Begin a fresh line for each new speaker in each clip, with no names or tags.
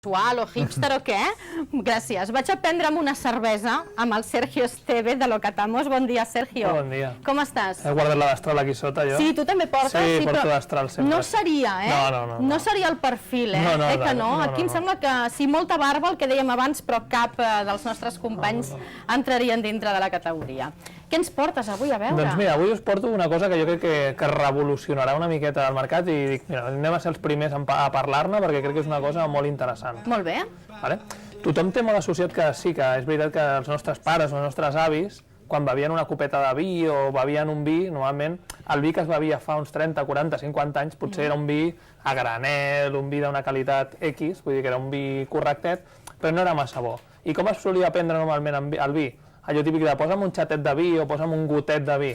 Sual o hipster o què? Gràcies. Vaig a prendre'm una cervesa amb el Sergio Esteve de Locatamos. Bon dia, Sergio.
Bon dia.
Com estàs?
He guardat la destral aquí sota, jo.
Sí, tu també portes?
Sí, porto destral sempre.
No seria, No seria el perfil, que no? Aquí em sembla que sí, molta barba, el que dèiem abans, però cap dels nostres companys entrarien dintre de la categoria. Què ens portes avui a veure?
Doncs mira, avui us porto una cosa que jo crec que revolucionarà una miqueta el mercat i dic, mira, anem a ser els primers a parlar-ne perquè crec que és una cosa molt interessant.
Molt bé.
Tothom té molt associat que sí, que és veritat que els nostres pares o els nostres avis, quan bevien una copeta de vi o bevien un vi, normalment el vi que es bevia fa uns 30, 40, 50 anys potser era un vi a granel, un vi d'una qualitat X, vull dir que era un vi correctet, però no era massa bo. I com es solia prendre normalment el vi? Allò típic de posa'm un xatet de vi o posa'm un gotet de vi.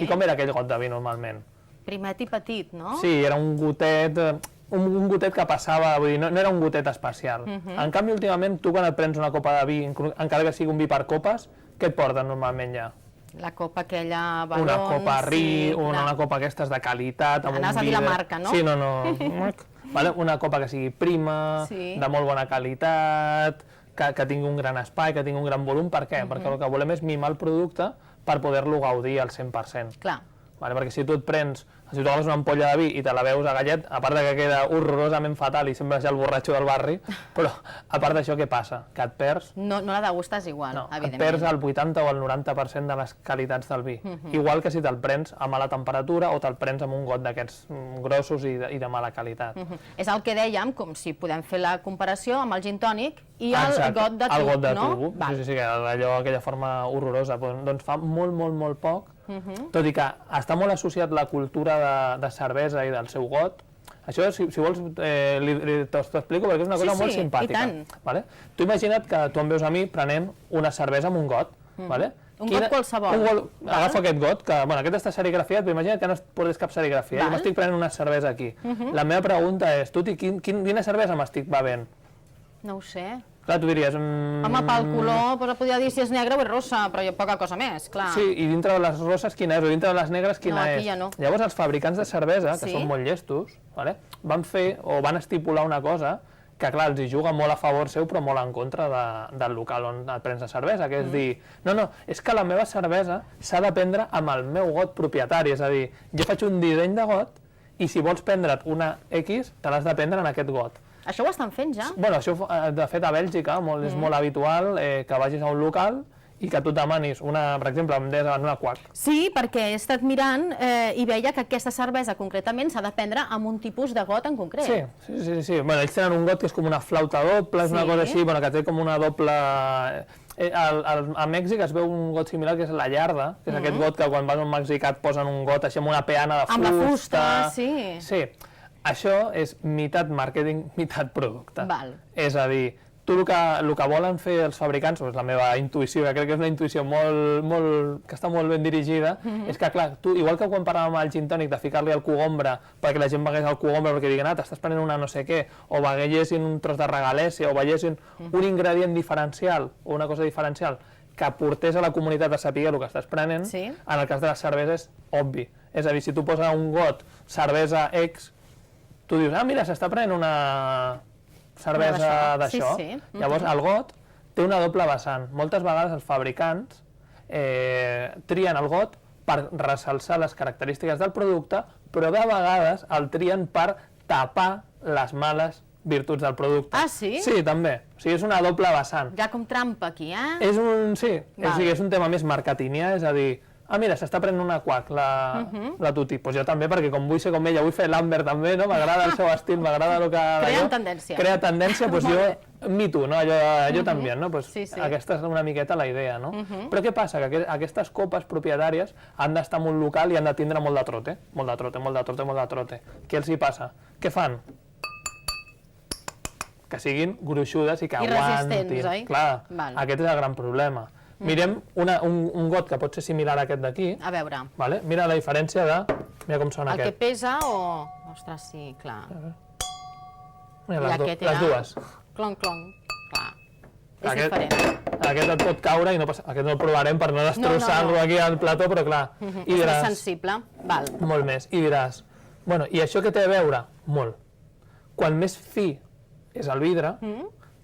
I com era aquell got de vi normalment?
Primet i petit, no?
Sí, era un gotet que passava, vull dir, no era un gotet especial. En canvi, últimament, tu quan et prens una copa de vi, encara que sigui un vi per copes, què et porten normalment ja?
La copa aquella, balons...
Una copa Ri, una copa aquestes de qualitat...
Anaves a dir la marca, no?
Sí, no. Una copa que sigui prima, de molt bona qualitat, que tingui un gran espai, que tingui un gran volum. Per què? Perquè el que volem és mimar el producte per poder-lo gaudir al 100%.
Clar.
Perquè si tu et prens, si tu agafes una ampolla de vi i te la veus a gallet, a part que queda horrorosament fatal i sempre és el borratxo del barri, però a part d'això què passa? Que et perds...
No la degustes igual, evidentment.
Et perds el 80 o el 90% de les qualitats del vi. Igual que si te'l prens a mala temperatura o te'l prens amb un got d'aquests grossos i de mala qualitat.
És el que dèiem, com si podem fer la comparació amb el gin tònic i el got de tub, no?
El got de tub, sí, aquella forma horrorosa. Doncs fa molt poc, tot i que està molt associat la cultura de cervesa i del seu got. Això, si vols, t'ho explico perquè és una cosa molt simpàtica.
Sí, i tant.
Tu imagina't que tu em veus a mi prenent una cervesa amb un got.
Un got qualsevol.
Agafa aquest got, que aquest està serigrafiat, però imagina't que no es portés cap serigrafia. Jo m'estic prenent una cervesa aquí. La meva pregunta és, tu, quina cervesa m'estic bevent?
No ho sé.
Clar, tu diries...
Home, pel color, podria dir si és negra o és rossa, però hi ha poca cosa més, clar.
Sí, i dintre de les rosses quina és, o dintre de les negres quina és.
No, aquí ja no.
Llavors els fabricants de cervesa, que són molt llestos, van fer o van estipular una cosa que, clar, els hi juga molt a favor seu, però molt en contra del local on et prens la cervesa, que és dir, no, és que la meva cervesa s'ha de prendre amb el meu got propietari, és a dir, jo faig un disseny de got i si vols prendre't una X, te l'has de prendre en aquest got.
Això ho estan fent ja?
Bueno, això, de fet, a Bèlgica és molt habitual que vagis a un local i que tu demanis, per exemple, em deies abans una Quack.
Sí, perquè he estat mirant i veia que aquesta cervesa concretament s'ha de prendre amb un tipus de got en concret.
Sí. Bueno, ells tenen un got que és com una flauta doble, és una cosa així, que té com una doble... A Mèxic es veu un got similar que és la llarda, que és aquest got que quan vas a un mexicà et posen un got així amb una peana de fusta.
Amb la fusta, sí.
Sí. Això és meitat màrqueting, meitat producte. És a dir, tu el que volen fer els fabricants, és la meva intuïció, que crec que és una intuïció que està molt ben dirigida, és que, clar, tu, igual que quan parlàvem al gin tònic de ficar-li el cogombre perquè la gent begués el cogombre perquè diguen, t'estàs prenent una no sé què, o beguessin un tros de regalèssia, o beguessin un ingredient diferencial, o una cosa diferencial, que portés a la comunitat a saber el que estàs prenent, en el cas de la cervesa és obvi. És a dir, si tu poses un got cervesa X, tu dius, mira, s'està prenent una cervesa d'això. Llavors, el got té una doble vessant. Moltes vegades els fabricants trien el got per ressalçar les característiques del producte, però de vegades el trien per tapar les males virtuts del producte.
Ah, sí?
Sí, també. O sigui, és una doble vessant.
Hi ha com trampa aquí,
Sí, és un tema més marketingià, és a dir, mira, s'està prenent una Quack, la Tuti. Doncs jo també, perquè com vull ser com ella, vull fer l'Amber també, no? M'agrada el seu estil, m'agrada el que... Crea tendència, doncs jo, me too, no? Jo també, no? Aquesta és una miqueta la idea, no? Però què passa? Que aquestes copes propietàries han d'estar en un local i han de tindre molt de trote. Molt de trote. Què els hi passa? Què fan? Que siguin gruixudes i que aguantin.
I resistents, oi?
Clar, aquest és el gran problema. Mirem un got que pot ser similar a aquest d'aquí.
A veure.
Mira la diferència de... Mira com sona aquest.
El que pesa o... Ostres, sí, clar.
Mira, les dues.
Clonc, clonc. Clar. És diferent.
Aquest et pot caure i aquest no el provarem per no destrossar-lo aquí al plató, però clar.
És més sensible.
Molt més. I diràs, bueno, i això què té a veure? Molt. Quan més fi és el vidre,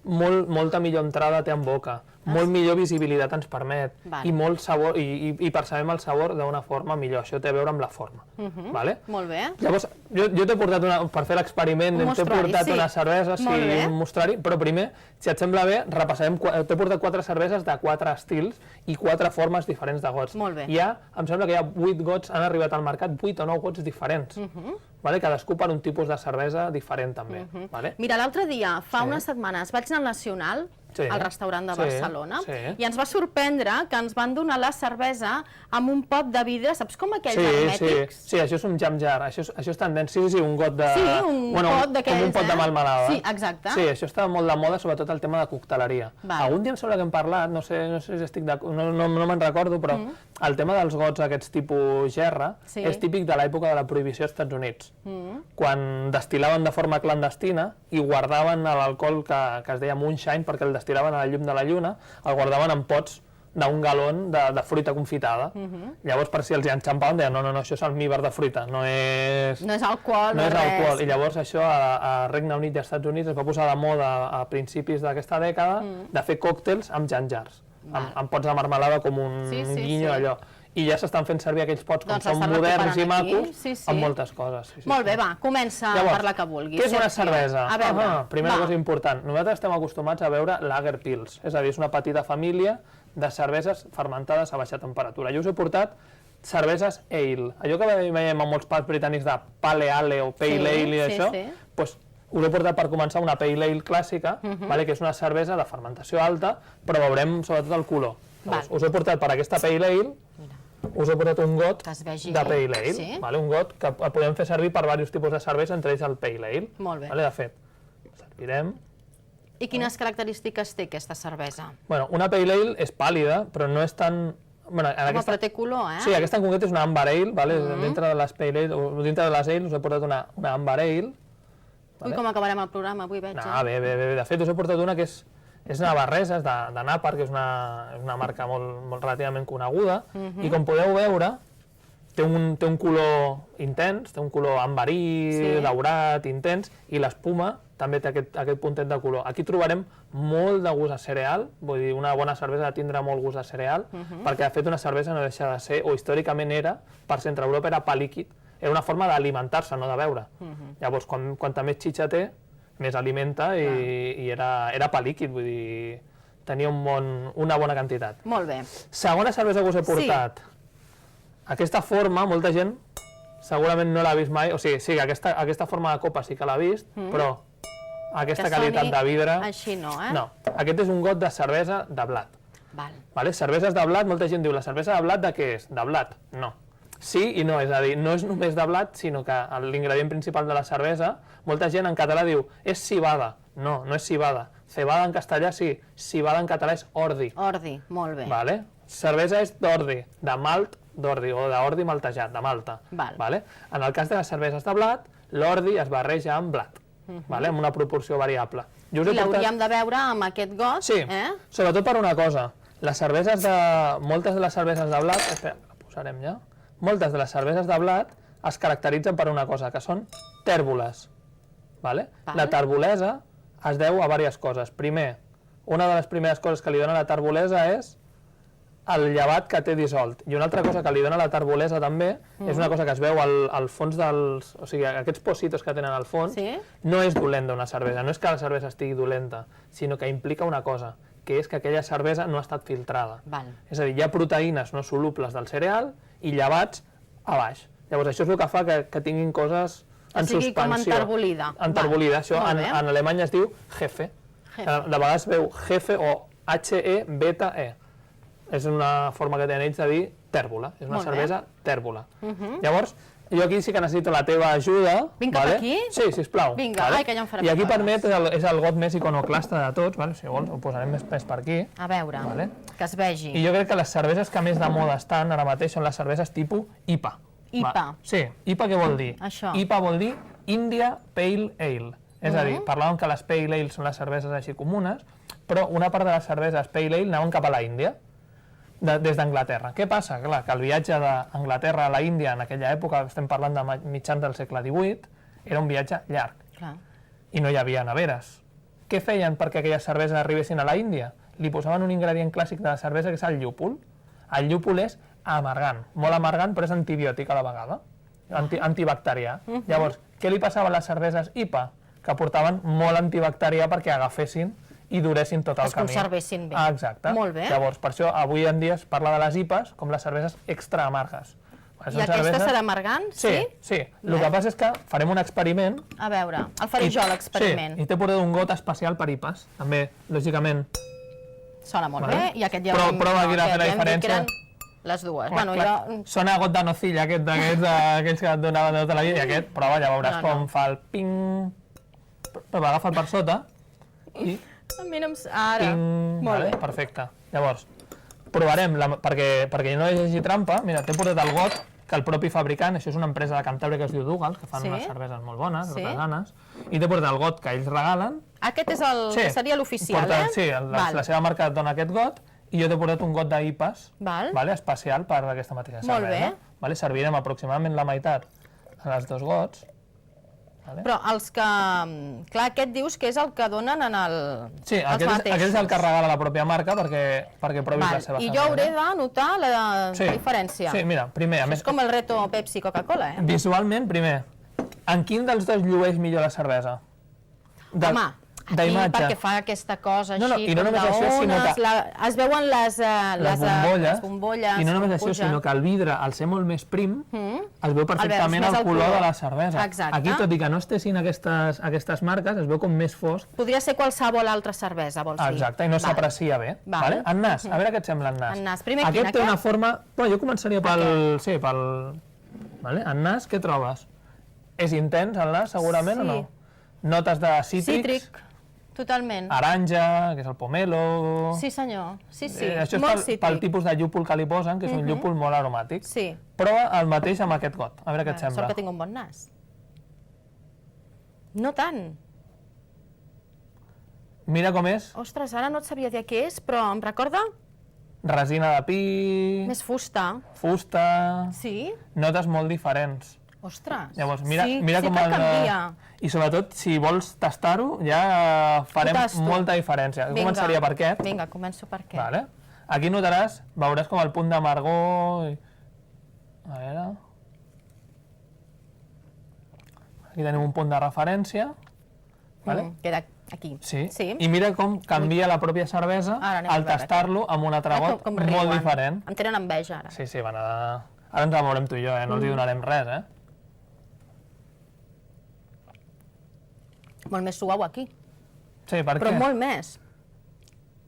molta millor entrada té en boca, molt millor visibilitat ens permet, i molt sabor, i percebem el sabor d'una forma millor. Això té a veure amb la forma.
Molt bé.
Llavors, jo t'he portat, per fer l'experiment, t'he portat una cervesa, un mostrari, però primer, si et sembla bé, repassarem, t'he portat 4 cerveses de 4 estils i 4 formes diferents de gots.
Molt bé.
Em sembla que hi ha 8 gots, han arribat al mercat 8 o 9 gots diferents. Cadascú per un tipus de cervesa diferent també.
Mira, l'altre dia, fa unes setmanes, vaig anar al Nacional, al restaurant de Barcelona, i ens va sorprendre que ens van donar la cervesa amb un pot de vidre, saps com aquells hermètics?
Sí, això és un jam jar, això és tendència, sí, un got de...
Sí, un pot d'aquells,
com un pot de melmelada.
Sí, exacte.
Sí, això està molt de moda, sobretot el tema de cocteleria. Algun dia em sembla que hem parlat, no sé si estic d'acord, no me'n recordo, però el tema dels gots aquests tipus gerra és típic de l'època de la prohibició als Estats Units, quan destil·laven de forma clandestina i guardaven l'alcohol que es deia moonshine, perquè el destil·laven a la llum de la lluna, el guardaven en pots d'un galon de fruita confitada. Llavors, per si els hi enxampaven, deien, no, això és almíbar de fruita, no és
alcohol,
no és alcohol. I llavors això a Regne Unit i als Estats Units es va posar de moda a principis d'aquesta dècada de fer còctels amb jam jars, amb pots de marmelada com un guinyo, allò. I ja s'estan fent servir aquells pots com són moderns i macos amb moltes coses.
Molt bé, va, comença per la que vulguis.
Què és una cervesa? Primera cosa important, nosaltres estem acostumats a veure lager pils, és a dir, és una petita família de cerveses fermentades a baixa temperatura. Jo us he portat cerveses ale, allò que veiem en molts pubs britànics de pale ale o pale ale i això, doncs us he portat per començar una pale ale clàssica, que és una cervesa de fermentació alta, però veurem sobretot el color. Us he portat per aquesta pale ale, us he portat un got de pale ale, un got que podem fer servir per diversos tipus de cervesa, entre ells el pale ale.
Molt bé.
De fet, servirem.
I quines característiques té aquesta cervesa?
Una pale ale és pàl·lida, però no és tan...
Però té color,
Sí, aquesta en concret és una amber ale, dintre de les pale ale, o dintre de les ale us he portat una amber ale.
Ui, com acabarem el programa, avui veig.
Bé. De fet, us he portat una que és navarresa, és de Nàpar, que és una marca molt relativament coneguda, i com podeu veure, té un color intens, té un color amberí, daurat, intens, i l'espuma també té aquest puntet de color. Aquí trobarem molt de gust a cereal, vull dir, una bona cervesa ha de tindre molt gust a cereal, perquè de fet una cervesa no deixa de ser, o històricament era, per centre Europa era pa líquid, era una forma d'alimentar-se, no de beure. Llavors, quanta més xitxa té, més alimenta i era pa líquid, vull dir, tenia una bona quantitat.
Molt bé.
Segona cervesa que us he portat. Aquesta forma, molta gent segurament no l'ha vist mai, o sigui, sí, aquesta forma de copa sí que l'ha vist, però aquesta qualitat de vidre...
Així no, eh?
No, aquest és un got de cervesa de blat. Cerveses de blat, molta gent diu, la cervesa de blat de què és? De blat? No. Sí i no, és a dir, no és només de blat, sinó que l'ingredient principal de la cervesa, molta gent en català diu, és cibada. No, no és cibada. Cebada en castellà sí, cibada en català és ordi.
Ordi, molt bé.
Cervesa és d'ordi, de malt d'ordi, o d'ordi maltejat, de malta. En el cas de les cerveses de blat, l'ordi es barreja amb blat, amb una proporció variable.
I l'hauríem de veure amb aquest got?
Sí, sobretot per una cosa. Moltes de les cerveses de blat, espera, la posarem ja, moltes de les cerveses de blat es caracteritzen per una cosa, que són tèrboles. La terbolesa es deu a diverses coses. Primer, una de les primeres coses que li dona la terbolesa és el llevat que té dissolt. I una altra cosa que li dona la terbolesa també és una cosa que es veu al fons dels... O sigui, aquests pocitos que tenen al fons, no és dolent d'una cervesa, no és que la cervesa estigui dolenta, sinó que implica una cosa, que és que aquella cervesa no ha estat filtrada. És a dir, hi ha proteïnes no solubles del cereal i llevats a baix. Llavors això és el que fa que tinguin coses en suspensió. O sigui, com enterbolida. Enterbolida, això en alemany es diu Hefe. De vegades veu Hefe o H-E-beta-E. És una forma que tenen ells de dir tèrbola, és una cervesa tèrbola. Llavors, jo aquí sí que necessito la teva ajuda.
Vinc cap aquí?
Sí, sisplau.
Vinga, que ja em farem.
I aquí permet, és el got més iconoclasta de tots, si vols ho posarem més per aquí.
A veure, que es vegi.
I jo crec que les cerveses que més de moda estan ara mateix són les cerveses tipus IPA.
IPA.
Sí, IPA què vol dir?
Això.
IPA vol dir India Pale Ale. És a dir, parlàvem que les Pale Ale són les cerveses així comunes, però una part de les cerveses Pale Ale anaven cap a la Índia, des d'Anglaterra. Què passa? Clar, que el viatge d'Anglaterra a la Índia en aquella època, estem parlant de mitjans del segle XVIII, era un viatge llarg. I no hi havia neveres. què feien perquè aquelles cerveses arribessin a la Índia? Li posaven un ingredient clàssic de la cervesa, que és el llúpol. El llúpol és amargant, molt amargant, però és antibiòtic a la vegada, antibacterià. Llavors, què li passava a les cerveses IPA? Que portaven molt antibacterià perquè agafessin i duressin tot el camí.
Es conservessin bé.
Exacte.
Molt bé.
Llavors, per això, avui en dia es parla de les IPAs com les cerveses extra amargues.
I aquesta serà amargant?
Sí, sí. El que passa és que farem un experiment.
A veure, el faré jo, l'experiment.
Sí, i t'he portat un got especial per IPAs. També, lògicament...
Sona molt bé, i aquest ja...
Prova aquí de fer la diferència.
Les dues.
Sona got de nocilla, aquells que et donaven tota la vida, i aquest, prova, ja veuràs com fa el ping... Però agafa per sota i...
A mi no em... Ara. Molt bé.
Perfecte. Llavors, provarem, perquè no hi hagi trampa. Mira, t'he portat el got, que el propi fabricant, això és una empresa de Cantàbria que es diu Dougal, que fan unes cerveses molt bones, artesanes, i t'he portat el got que ells regalen.
Aquest és el que seria l'oficial, eh?
Sí, la seva marca et dona aquest got, i jo t'he portat un got d'IPAs, especial per aquesta mateixa cervesa. Molt bé. Servirem aproximadament la meitat en els dos gots.
Però els que... Clar, aquest dius que és el que donen en el...
Sí, aquest és el que regala la pròpia marca perquè provis la seva cervesa.
I jo hauré de notar la diferència.
Sí, mira, primer...
És com el reto Pepsi-Coca-Cola, eh?
Visualment, primer, en quin dels dos llueix millor la cervesa?
Home, aquí perquè fa aquesta cosa així,
i no només això, sinó que...
Es veuen les bombolles...
I no només això, sinó que el vidre, al ser molt més prim, es veu perfectament el color de la cervesa. Aquí, tot i que no estessin aquestes marques, es veu com més fosc.
Podria ser qualsevol altra cervesa, vols dir?
Exacte, i no s'aprecia bé. En nas, a veure què et sembla en nas.
En nas, primer quin,
aquest té una forma... Jo començaria pel... Sí, pel... En nas, què trobes? És intens, el nas, segurament, o no? Notes de cítrics?
Totalment.
Aranja, que és el pomelo...
Sí, senyor. Sí,
això és pel tipus de llúpol que li posen, que és un llúpol molt aromàtic.
Sí.
Prova el mateix amb aquest got, a veure què et sembla.
Sort que tinc un bon nas. No tant.
Mira com és.
Ostres, ara no et sabia dir què és, però em recorda?
Resina de pi...
Més fusta.
Fusta...
Sí?
Notes molt diferents.
Ostres,
llavors, mira
com canvia.
I sobretot, si vols tastar-ho, ja farem molta diferència. Començaria per aquest.
Vinga, començo per aquest.
Aquí notaràs, veuràs com el punt d'amargor... A veure... Aquí tenim un punt de referència.
Queda aquí.
Sí, i mira com canvia la pròpia cervesa al tastar-lo amb un altre got molt diferent.
Em tenen enveja, ara.
Sí, ara ens amorem tu i jo, no els hi donarem res,
Molt més suau aquí.
Sí, per què?
Però molt més.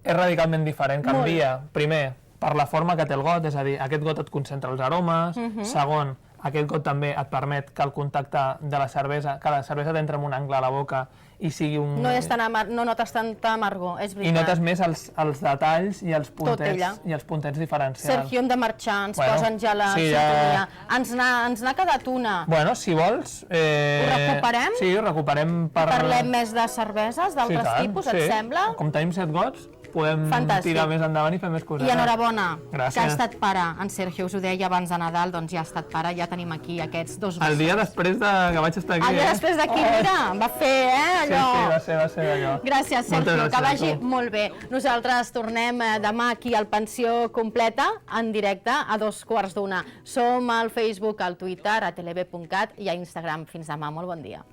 És radicalment diferent, canvia, primer, per la forma que té el got, és a dir, aquest got et concentra els aromes, segon, aquest got també et permet que el contacte de la cervesa, que la cervesa t'entra en un angle a la boca i sigui un...
No notes tanta amargor, és veritat.
I notes més els detalls i els puntets diferencials.
Sergio, hem de marxar, ens posen ja la sintonia. Ens n'ha quedat una.
Bueno, si vols...
Ho recuperem?
Sí, ho recuperem per...
Parlem més de cerveses, d'altres tipus, et sembla?
Com tenim 7 gots, podem tirar més endavant i fer més coses.
I enhorabona,
gràcies.
Que ha estat pare. En Sergio us ho deia abans de Nadal, doncs ja ha estat pare, ja tenim aquí aquests dos bessons.
El dia després que vaig estar aquí.
El dia després d'aquí, mira, va fer, allò...
Sí, va ser allò.
Gràcies, Sergio, que vagi molt bé. Nosaltres tornem demà aquí al Pensió Completa, en directe, a 2:15. Som al Facebook, al Twitter, a tv.cat i a Instagram. Fins demà, molt bon dia.